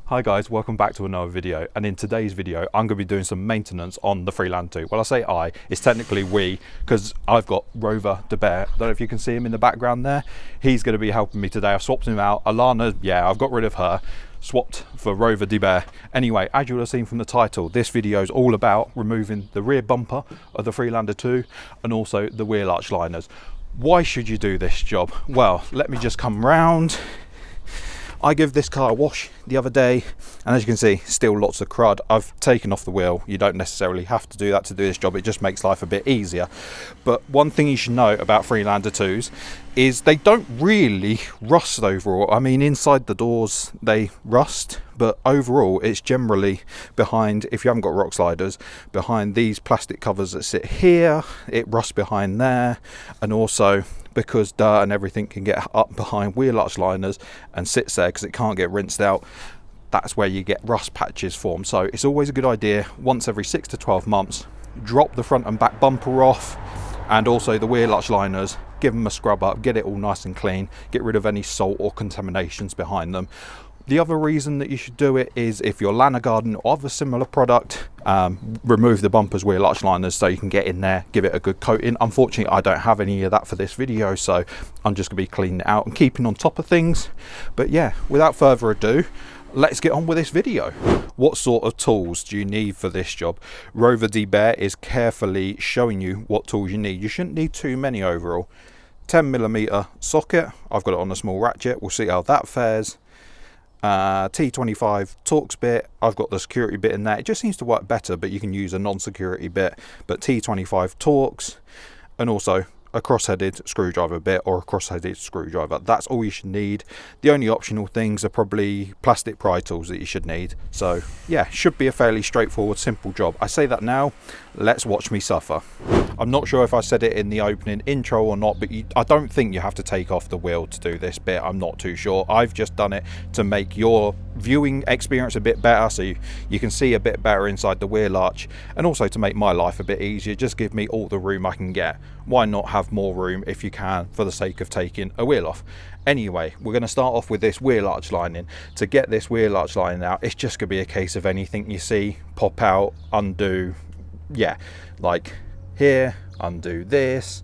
Hi guys, welcome back to another video, and in today's video I'm going to be doing some maintenance on the Freelander 2. Well, I say I, it's technically we, because I've got Rover-da-bear. I don't know if you can see him in the background there. He's going to be helping me today. I've swapped him out. Alana, yeah, I've got rid of her, swapped for Rover-da-bear. Anyway, as you'll have seen from the title, this video is all about removing the rear bumper of the Freelander 2 and also the wheel arch liners. Why should you do this job? Well, let me just come round. I gave this car a wash the other day, and as you can see, still lots of crud. I've taken off the wheel. You don't necessarily have to do that to do this job. It just makes life a bit easier. But one thing you should know about Freelander 2s is they don't really rust overall. I mean, inside the doors they rust, but overall it's generally behind, if you haven't got rock sliders, behind these plastic covers that sit here, it rusts behind there, and also because dirt and everything can get up behind wheel arch liners and sits there because it can't get rinsed out, that's where you get rust patches formed. So it's always a good idea, once every 6 to 12 months, drop the front and back bumper off, and also the wheel arch liners, give them a scrub up, get it all nice and clean, get rid of any salt or contaminations behind them. The other reason that you should do it is if your Alana garden or other similar product, remove the bumpers, wheel arch liners, so you can get in there, give it a good coating. Unfortunately, I don't have any of that for this video, so I'm just going to be cleaning it out and keeping on top of things. But yeah, without further ado, let's get on with this video. What sort of tools do you need for this job? Rover-da-bear is carefully showing you what tools you need. You shouldn't need too many overall. 10mm socket, I've got it on a small ratchet, we'll see how that fares. T25 Torx bit, I've got the security bit in there. It just seems to work better, but you can use a non-security bit. But T25 Torx, and also a cross-headed screwdriver bit or a cross-headed screwdriver. That's all you should need. The only optional things are probably plastic pry tools that you should need. So yeah, should be a fairly straightforward, simple job. I say that now, let's watch me suffer. I'm not sure if I said it in the opening intro or not, but I don't think you have to take off the wheel to do this bit. I'm not too sure. I've just done it to make your viewing experience a bit better, so you can see a bit better inside the wheel arch, and also to make my life a bit easier. Just give me all the room I can get. Why not have more room if you can, for the sake of taking a wheel off? Anyway, we're going to start off with this wheel arch lining. To get this wheel arch lining out, it's just going to be a case of anything you see, pop out, undo. Yeah, like here, undo this,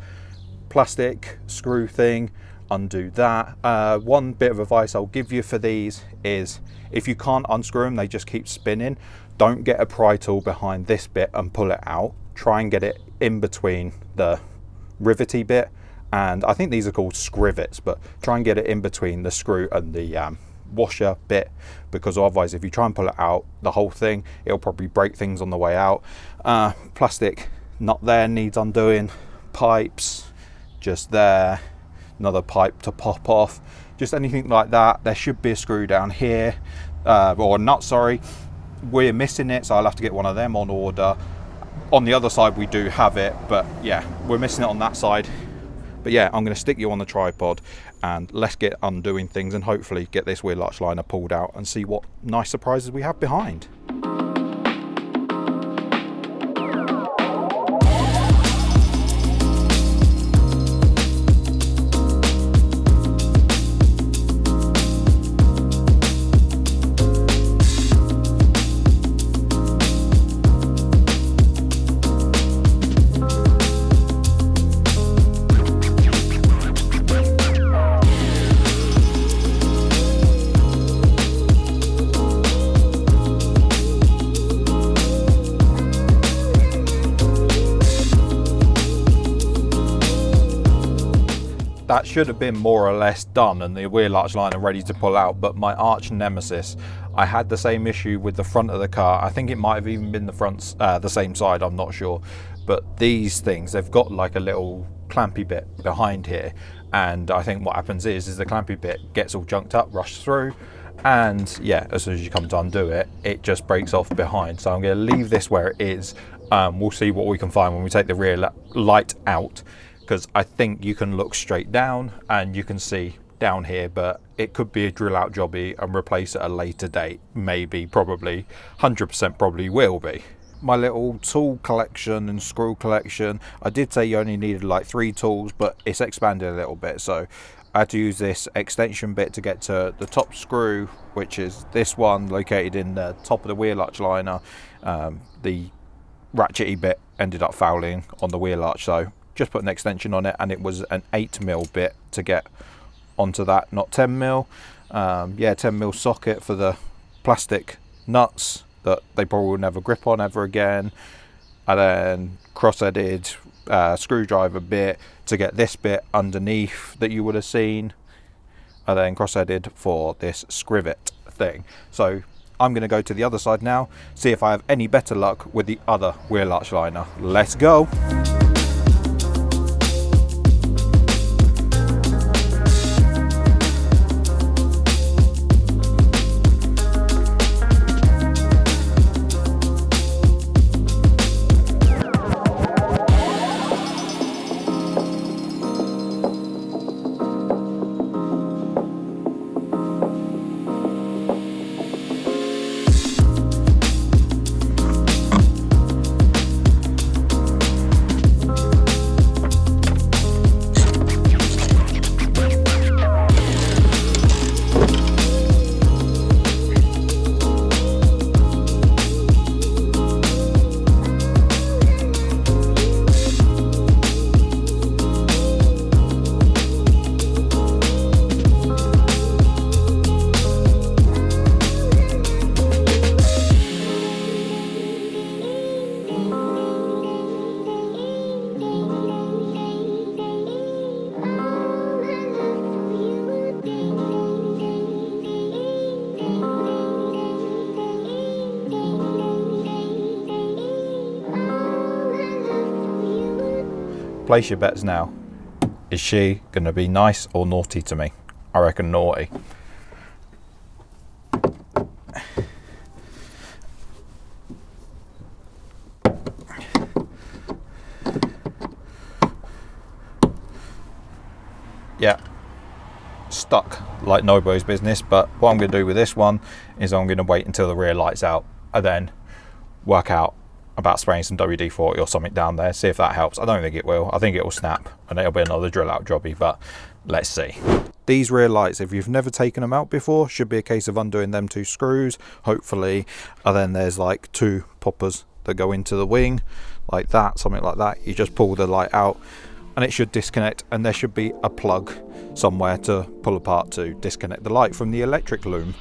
plastic screw thing, undo that. One bit of advice I'll give you for these is, if you can't unscrew them, they just keep spinning, don't get a pry tool behind this bit and pull it out. Try and get it in between the rivety bit, and I think these are called scrivets, but try and get it in between the screw and the washer bit, because otherwise if you try and pull it out, the whole thing, it'll probably break things on the way out. Plastic nut there needs undoing, pipes just there, another pipe to pop off, just anything like that. There should be a screw down here, or a nut, sorry. We're missing it, so I'll have to get one of them on order. On the other side we do have it, but yeah, we're missing it on that side. But yeah, I'm going to stick you on the tripod and let's get undoing things and hopefully get this wheel arch liner pulled out and see what nice surprises we have behind. That should have been more or less done and the wheel arch liner ready to pull out, but my arch nemesis, I had the same issue with the front of the car. I think it might have even been the front, the same side, I'm not sure. But these things, they've got like a little clampy bit behind here, and I think what happens is the clampy bit gets all junked up, rushed through, and yeah, as soon as you come to undo it, it just breaks off behind. So I'm going to leave this where it is. We'll see what we can find when we take the rear light out, because I think you can look straight down and you can see down here, but it could be a drill out jobby and replace it at a later date. Maybe, probably, 100% probably will be. My little tool collection and screw collection, I did say you only needed like 3 tools, but it's expanded a little bit. So I had to use this extension bit to get to the top screw, which is this one located in the top of the wheel arch liner. The ratchety bit ended up fouling on the wheel arch, so just put an extension on it, and it was an 8mm bit to get onto that, not 10mm. Yeah, 10mm socket for the plastic nuts that they probably will never grip on ever again, and then cross-headed screwdriver bit to get this bit underneath that you would have seen, and then cross-headed for this scrivet thing. So I'm going to go to the other side now, see if I have any better luck with the other wheel arch liner. Let's go. Place your bets now. Is she going to be nice or naughty to me? I reckon naughty. Yeah, stuck like nobody's business, but what I'm going to do with this one is I'm going to wait until the rear light's out and then work out about spraying some WD-40 or something down there, see if that helps. I don't think it will. I think it will snap and it'll be another drill out jobby, but let's see. These rear lights, if you've never taken them out before, should be a case of undoing them 2 screws, hopefully, and then there's like 2 poppers that go into the wing, like that, something like that. You just pull the light out and it should disconnect, and there should be a plug somewhere to pull apart to disconnect the light from the electric loom.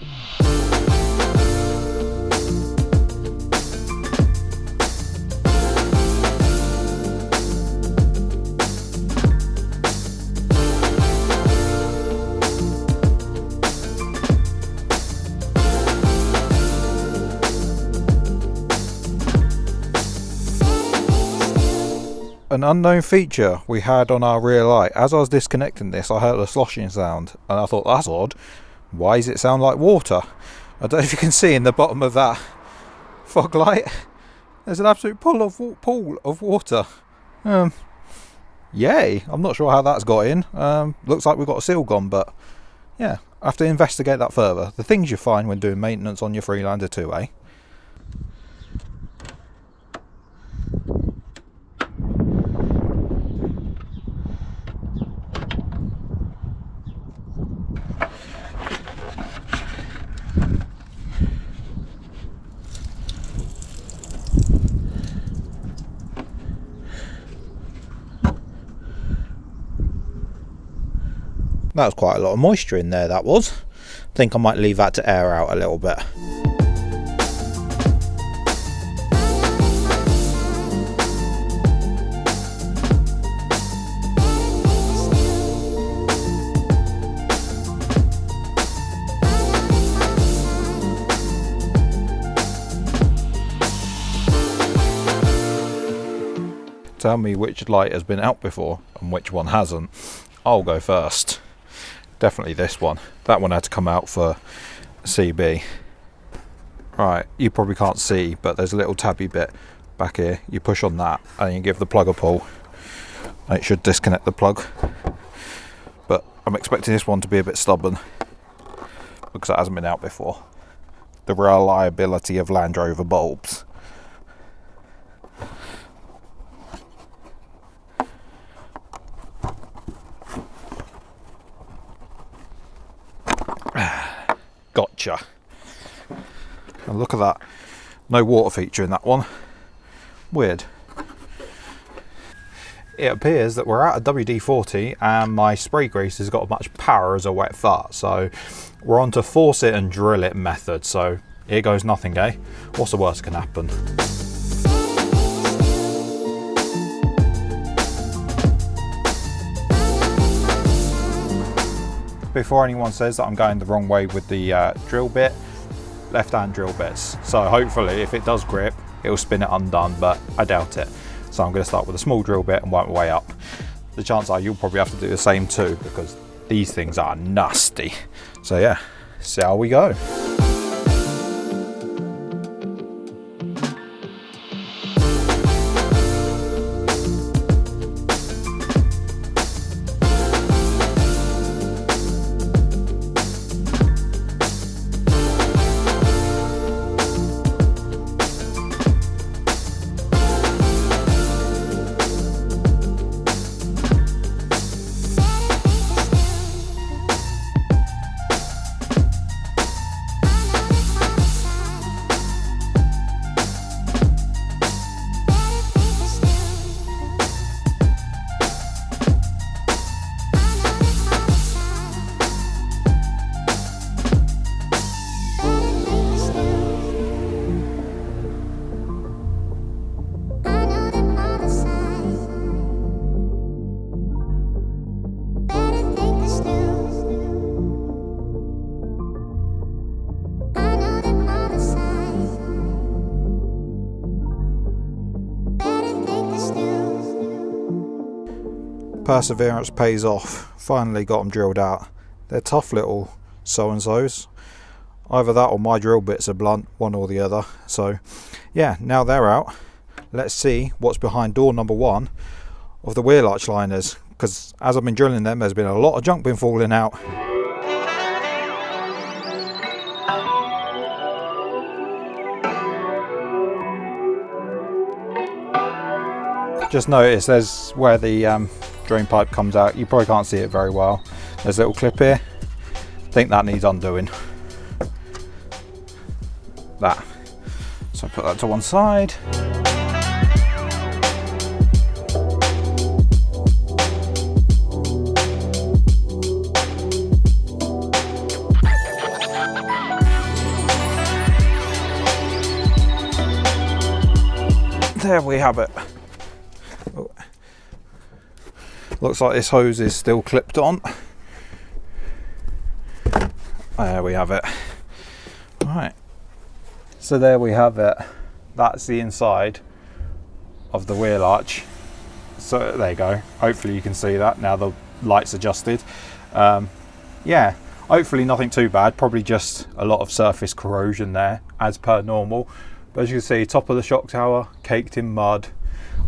An unknown feature we had on our rear light. As I was disconnecting this, I heard a sloshing sound and I thought, that's odd. Why does it sound like water? I don't know if you can see in the bottom of that fog light, there's an absolute pool of water. Yay, I'm not sure how that's got in. Looks like we've got a seal gone, but yeah, I have to investigate that further. The things you find when doing maintenance on your Freelander 2, eh? That was quite a lot of moisture in there, that was. I think I might leave that to air out a little bit. Tell me which light has been out before and which one hasn't. I'll go first. Definitely this one. That one had to come out for CB. Right, you probably can't see, but there's a little tabby bit back here. You push on that and you give the plug a pull and it should disconnect the plug. But I'm expecting this one to be a bit stubborn because it hasn't been out before. The reliability of Land Rover bulbs. Gotcha. And look at that. No water feature in that one. Weird. It appears that we're out of WD-40 and my spray grease has got as much power as a wet fart. So we're on to force it and drill it method. So here goes nothing, eh? What's the worst can happen? Before anyone says that I'm going the wrong way with the drill bit, left hand drill bits. So hopefully if it does grip, it'll spin it undone, but I doubt it. So I'm going to start with a small drill bit and work my way up. The chances are you'll probably have to do the same too, because these things are nasty. So yeah, see how we go. Perseverance pays off. Finally got them drilled out. They're tough little so-and-sos. Either that or my drill bits are blunt, one or the other. So yeah, now they're out. Let's see what's behind door number 1 of the wheel arch liners, because as I've been drilling them, there's been a lot of junk been falling out. Just notice there's where the drain pipe comes out. You probably can't see it very well. There's a little clip here. I think that needs undoing. That. So put that to one side. There we have it. Oh. Looks like this hose is still clipped on. There we have it. Right. So there we have it. That's the inside of the wheel arch. So there you go. Hopefully you can see that now the light's adjusted. Yeah, hopefully nothing too bad. Probably just a lot of surface corrosion there as per normal. But as you can see, top of the shock tower caked in mud.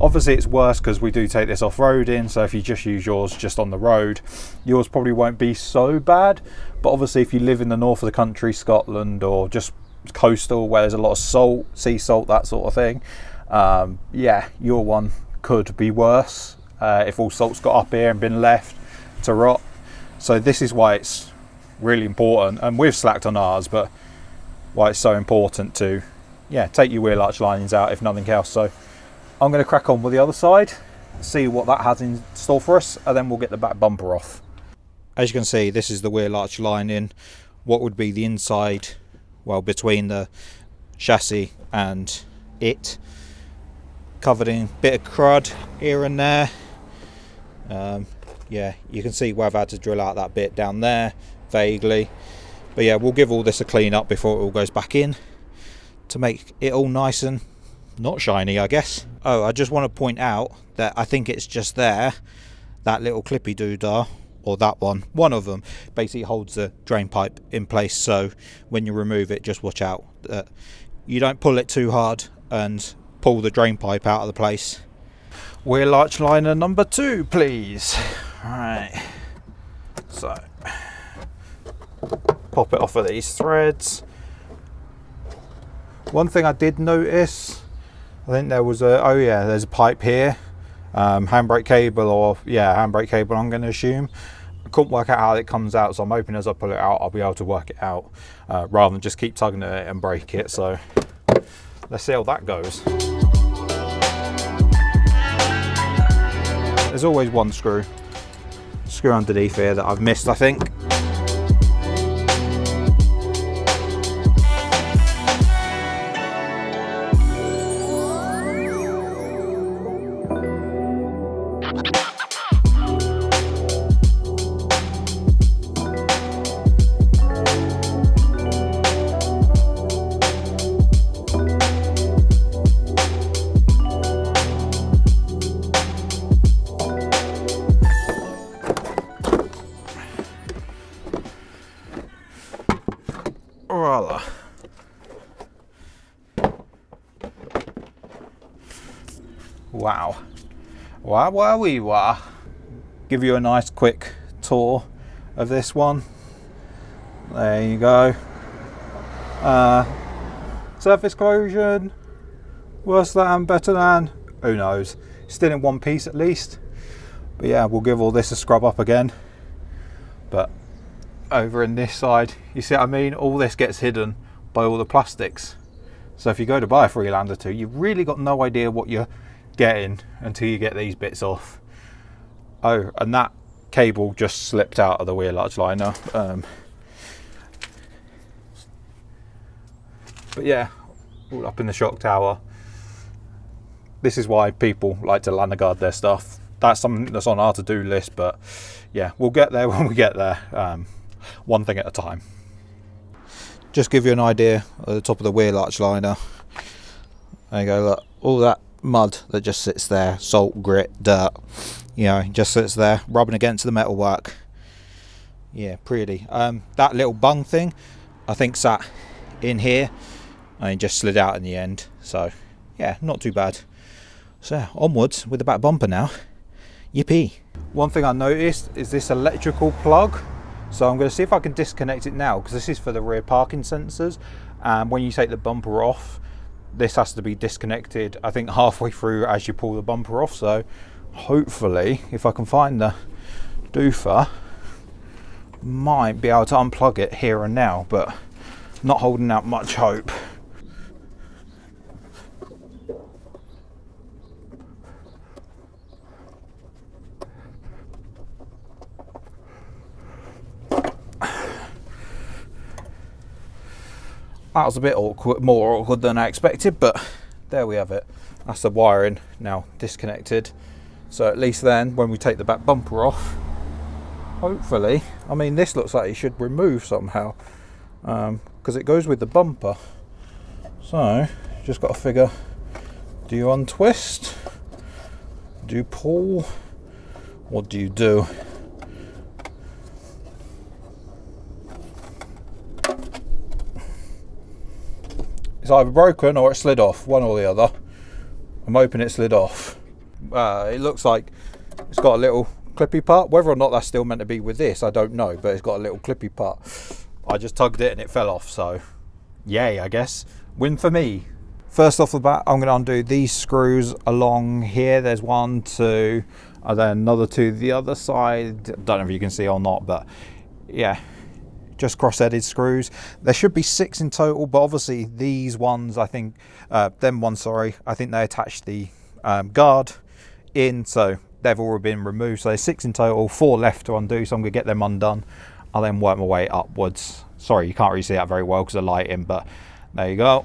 Obviously it's worse because we do take this off-roading, so if you just use yours just on the road, yours probably won't be so bad. But obviously if you live in the north of the country, Scotland, or just coastal where there's a lot of salt, sea salt, that sort of thing, yeah, your one could be worse if all salt's got up here and been left to rot. So this is why it's really important, and we've slacked on ours, but why it's so important to, yeah, take your wheel arch linings out if nothing else. So I'm going to crack on with the other side, see what that has in store for us, and then we'll get the back bumper off. As you can see, this is the wheel arch lining, what would be the inside, well, between the chassis and it, covered in a bit of crud here and there. Yeah, you can see where I've had to drill out that bit down there vaguely, but yeah, we'll give all this a clean up before it all goes back in to make it all nice and not shiny, I guess. Oh, I just want to point out that I think it's just there, that little clippy doodah, or that one of them basically holds the drain pipe in place, so when you remove it, just watch out that you don't pull it too hard and pull the drain pipe out of the place. Wheel arch liner number 2, please. Right, so pop it off of these threads. One thing I did notice, I think there was a, oh yeah, there's a pipe here, handbrake cable, or yeah, handbrake cable I'm going to assume. I couldn't work out how it comes out, so I'm hoping as I pull it out I'll be able to work it out rather than just keep tugging at it and break it. So let's see how that goes. There's always one screw underneath here that I've missed, I think. Wow. Wow, we were. Give you a nice quick tour of this one. There you go. Surface corrosion, worse than, better than, who knows. Still in one piece at least. But yeah, we'll give all this a scrub up again. But over in this side, you see what I mean? All this gets hidden by all the plastics. So if you go to buy a Freelander 2, you've really got no idea what you're getting until you get these bits off. Oh, and that cable just slipped out of the wheel arch liner. But yeah, all up in the shock tower. This is why people like to Alana guard their stuff. That's something that's on our to-do list, but yeah, we'll get there when we get there. One thing at a time. Just give you an idea at the top of the wheel arch liner. There you go, look, all that mud that just sits there, salt, grit, dirt, you know, just sits there rubbing against the metalwork. Yeah, pretty. That little bung thing I think sat in here and just slid out in the end, so yeah, not too bad. So onwards with the back bumper now. Yippee. One thing I noticed is this electrical plug, so I'm going to see if I can disconnect it now, because this is for the rear parking sensors, and when you take the bumper off, this has to be disconnected, I think halfway through as you pull the bumper off. So hopefully, if I can find the doofer, might be able to unplug it here and now, but not holding out much hope. That was a bit awkward, more awkward than I expected, but there we have it. That's the wiring now disconnected. So at least then, when we take the back bumper off, hopefully, I mean, this looks like it should remove somehow, because it goes with the bumper. So, just got to figure, do you untwist? Do you pull? What do you do? It's either broken or it slid off, one or the other. I'm hoping it slid off. It looks like it's got a little clippy part. Whether or not that's still meant to be with this, I don't know, but it's got a little clippy part. I just tugged it and it fell off, so yay, I guess. Win for me. First off the bat, I'm going to undo these screws along here. There's 1, 2, and then another 2 the other side. Don't know if you can see or not, but yeah. Just cross-headed screws. There should be 6 in total, but obviously these ones, I think, I think they attached the guard in, so they've already been removed. So there's 6 in total, 4 left to undo, so I'm going to get them undone. I'll then work my way upwards. Sorry, you can't really see that very well because of the lighting, but there you go.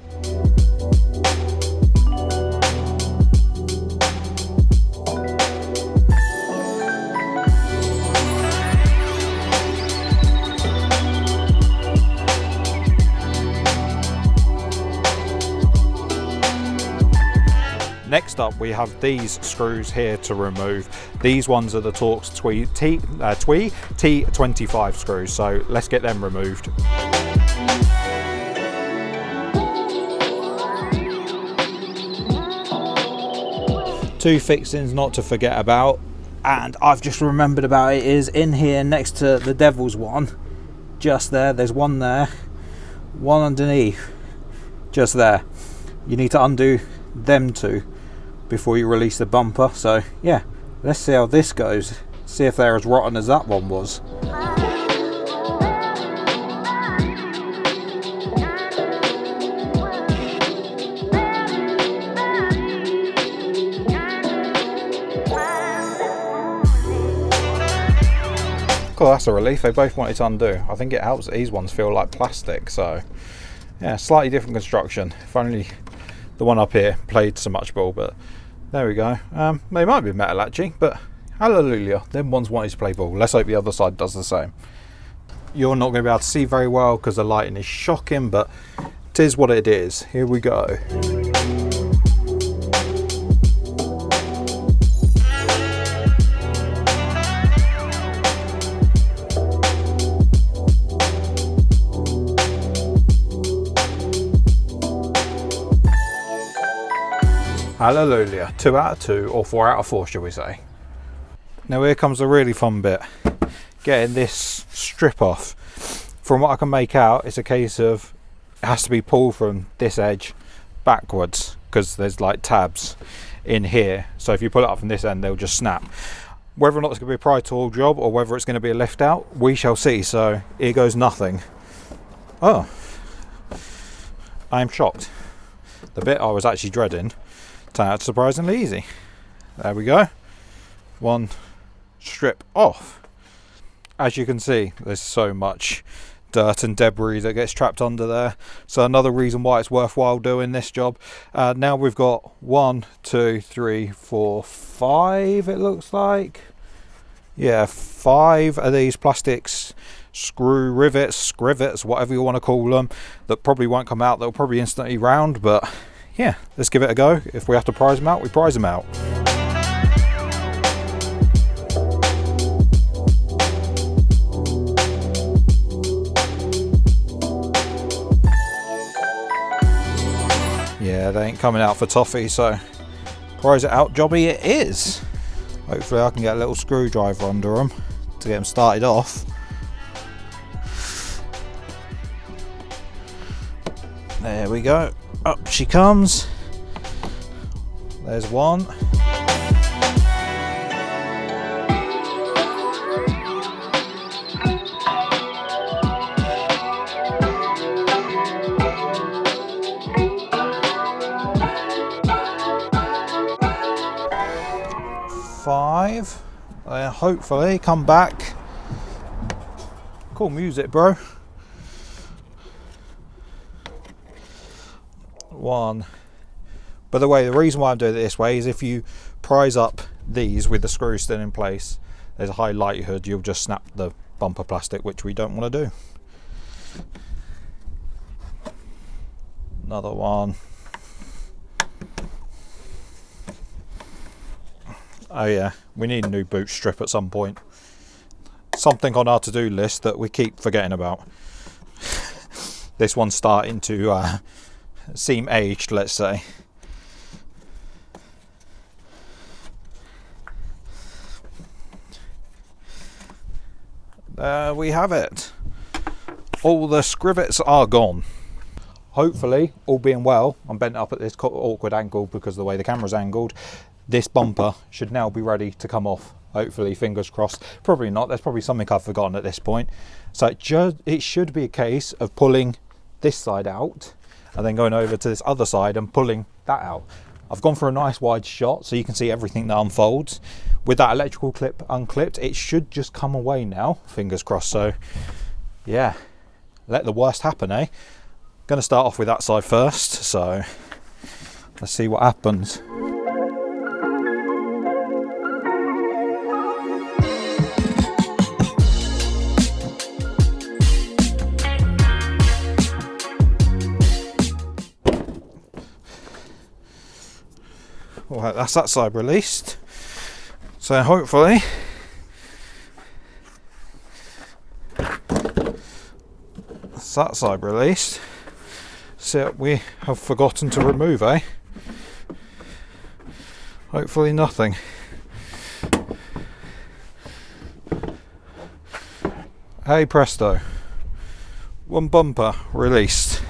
Next up, we have these screws here to remove. These ones are the Torx T25 screws, so let's get them removed. Two fixings not to forget about, and I've just remembered about it, is in here next to the Devil's one, just there, there's one there, one underneath, just there. You need to undo them two before you release the bumper. So yeah, let's see how this goes. See if they're as rotten as that one was. Cool, that's a relief. They both wanted to undo. I think it helps that these ones feel like plastic, so yeah, slightly different construction. If only the one up here played so much ball, but there we go. They might be metal actually, but hallelujah, them ones wanted to play ball. Let's hope the other side does the same. You're not going to be able to see very well because the lighting is shocking, but it is what it is. Here we go. Hallelujah. 2 out of 2 or 4 out of 4, shall we say. Now here comes the really fun bit. Getting this strip off. From what I can make out, it's a case of it has to be pulled from this edge backwards because there's like tabs in here. So if you pull it up from this end, they'll just snap. Whether or not it's going to be a pry tool job or whether it's going to be a lift out, we shall see. So here goes nothing. Oh, I'm shocked. The bit I was actually dreading turned out surprisingly easy. There we go. One strip off. As you can see, there's so much dirt and debris that gets trapped under there, so another reason why it's worthwhile doing this job. Now we've got 1, 2, 3, 4, 5, it looks like. Yeah, 5 of these plastics, screw rivets, scrivets, whatever you want to call them, that probably won't come out. They'll probably instantly round, but yeah, let's give it a go. If we have to prize them out, we prize them out. Yeah, they ain't coming out for toffee, so prize it out jobby it is. Hopefully I can get a little screwdriver under them to get them started off. There we go. Up she comes. There's one. Five. Hopefully come back. Cool music, bro. One. By the way, the reason why I'm doing it this way is if you prise up these with the screw still in place, there's a high likelihood you'll just snap the bumper plastic, which we don't want to do. Another one. Oh yeah, we need a new boot strip at some point. Something on our to-do list that we keep forgetting about. This one's starting to seem aged, let's say. There we have it. All the scrivets are gone. Hopefully, all being well, I'm bent up at this awkward angle because of the way the camera's angled. This bumper should now be ready to come off. Hopefully, fingers crossed. Probably not. There's probably something I've forgotten at this point. So it should be a case of pulling this side out and then going over to this other side and pulling that out. I've gone for a nice wide shot so you can see everything that unfolds. With that electrical clip unclipped, it should just come away now, fingers crossed. So yeah, let the worst happen, eh? Gonna start off with that side first, so let's see what happens. Alright, that's that side released. So hopefully that's that side released. So we have forgotten to remove, eh? Hopefully nothing. Hey presto. One bumper released.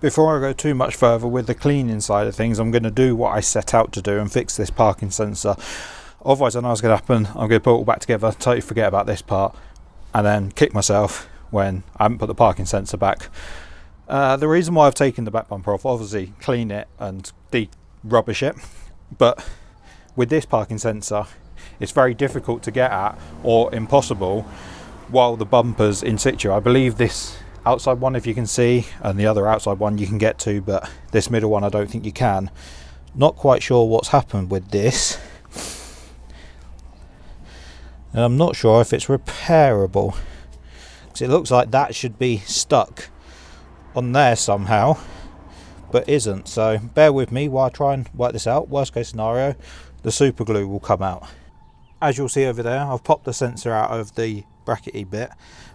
Before I go too much further with the cleaning side of things, I'm going to do what I set out to do and fix this parking sensor. Otherwise I know what's going to happen. I'm going to put it all back together, totally forget about this part, and then kick myself when I haven't put the parking sensor back. The reason why I've taken the back bumper off, obviously clean it and de-rubbish it, but with this parking sensor it's very difficult to get at, or impossible, while the bumper's in situ. I believe this outside one, if you can see, and the other outside one you can get to, but this middle one I don't think you can. Not quite sure what's happened with this, and I'm not sure if it's repairable, because it looks like that should be stuck on there somehow, but isn't. So bear with me while I try and work this out. Worst case scenario, the super glue will come out. As you'll see over there, I've popped the sensor out of the brackety bit,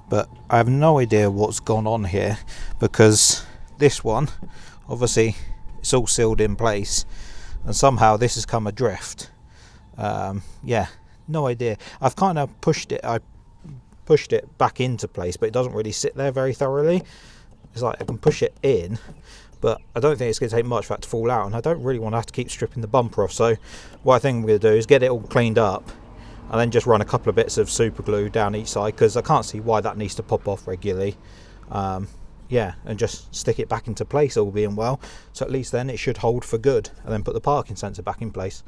but I have no idea what's gone on here, because this one, obviously it's all sealed in place, and somehow this has come adrift. Yeah, no idea. I've kind of pushed it back into place, but it doesn't really sit there very thoroughly. It's like I can push it in, but I don't think it's going to take much for that to fall out, and I don't really want to have to keep stripping the bumper off. So what I think I'm going to do is get it all cleaned up, and then just run a couple of bits of super glue down each side, because I can't see why that needs to pop off regularly. Yeah, and just stick it back into place, all being well, so at least then it should hold for good, and then put the parking sensor back in place.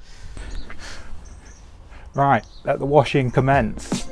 Right, let the washing commence.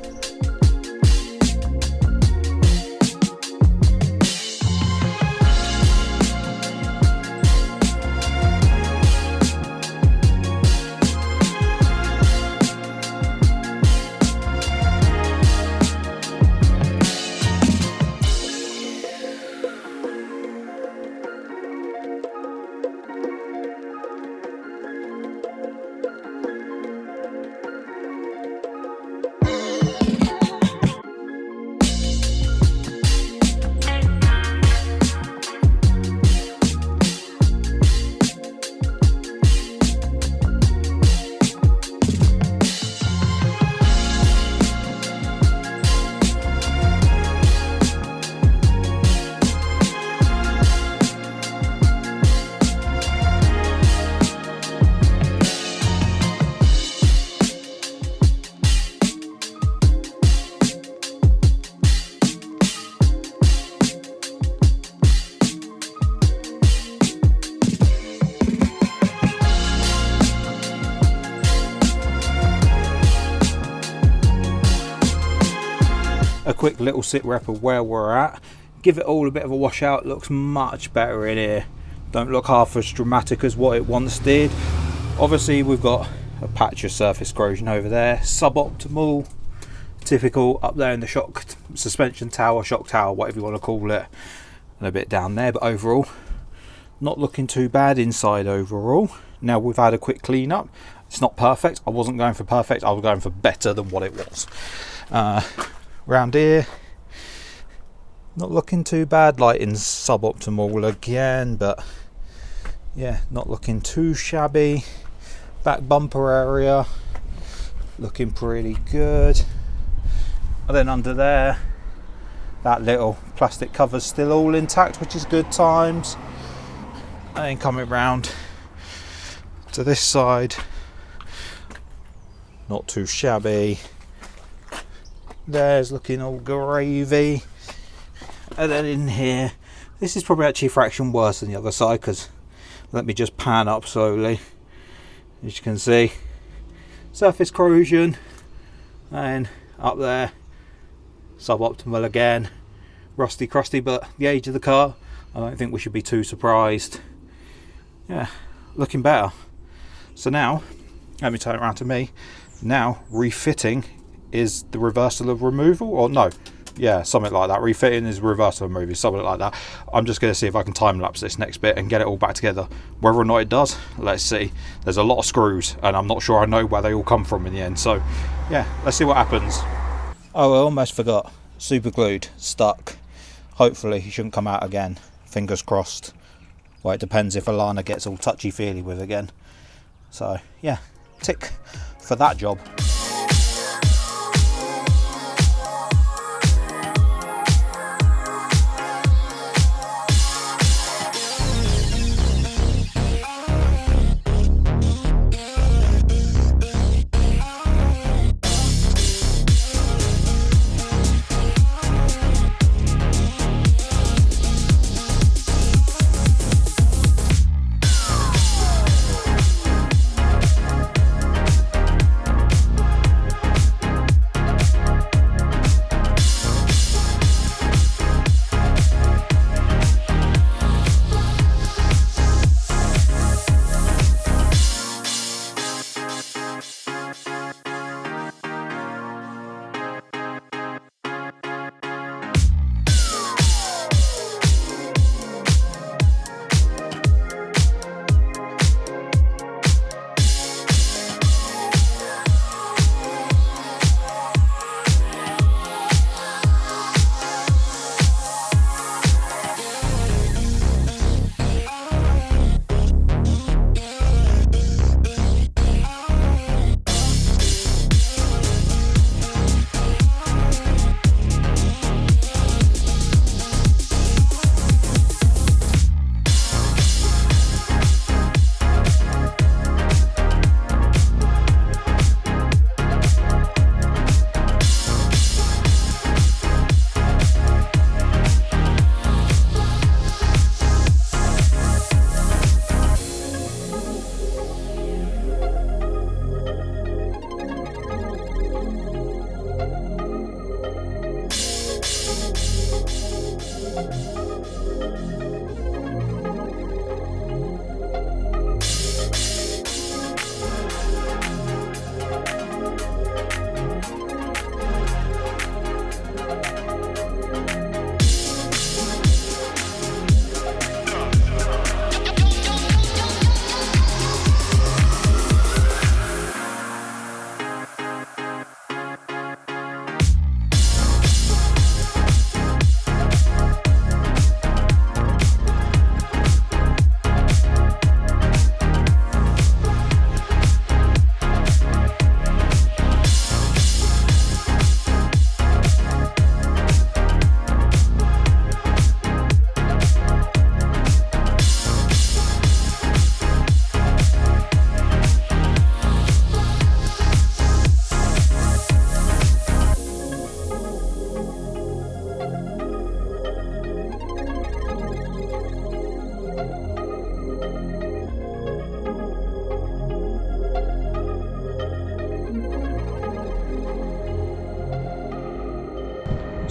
A quick little sit rep of where we're at, give it all a bit of a wash out. Looks much better in here, don't look half as dramatic as what it once did. Obviously we've got a patch of surface corrosion over there, suboptimal, typical up there in the shock suspension tower, shock tower, whatever you want to call it, and a bit down there, but overall not looking too bad inside overall. Now we've had a quick clean up. It's not perfect, I wasn't going for perfect, I was going for better than what it was. Round here, not looking too bad, lighting's suboptimal again, but yeah, not looking too shabby. Back bumper area looking pretty good, and then under there that little plastic cover's still all intact, which is good times. And then coming round to this side, not too shabby. There's looking all gravy. And then in here, this is probably actually a fraction worse than the other side, because let me just pan up slowly. As you can see, surface corrosion, and up there suboptimal again, rusty crusty, but the age of the car, I don't think we should be too surprised. Yeah, looking better. So now let me turn it around to me. Now refitting is the reversal of removal, or no, yeah, something like that. Refitting is reversal of removal, something like that. I'm just going to see if I can time lapse this next bit and get it all back together. Whether or not it does, let's see. There's a lot of screws and I'm not sure I know where they all come from in the end, so yeah, let's see what happens. Oh, I almost forgot, super glued, stuck. Hopefully he shouldn't come out again, fingers crossed. Well, it depends if Alana gets all touchy-feely with again. So yeah, tick for that job.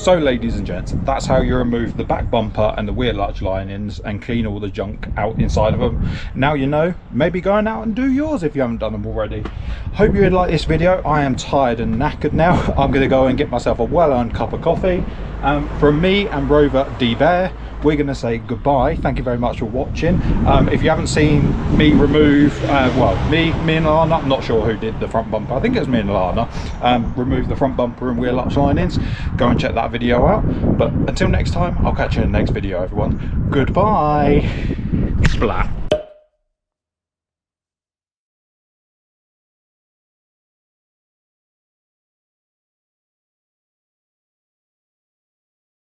So ladies and gents, that's how you remove the back bumper and the wheel arch linings and clean all the junk out inside of them. Now you know, maybe going out and do yours if you haven't done them already. Hope you like this video. I am tired and knackered now. I'm going to go and get myself a well-earned cup of coffee. From me and Rover-da-bear, we're going to say goodbye. Thank you very much for watching. If you haven't seen me remove, well, me and Alana, I'm not sure who did the front bumper. I think it was me and Alana. Remove the front bumper and wheel arch linings. Go and check that video out. But until next time, I'll catch you in the next video, everyone. Goodbye. Splat.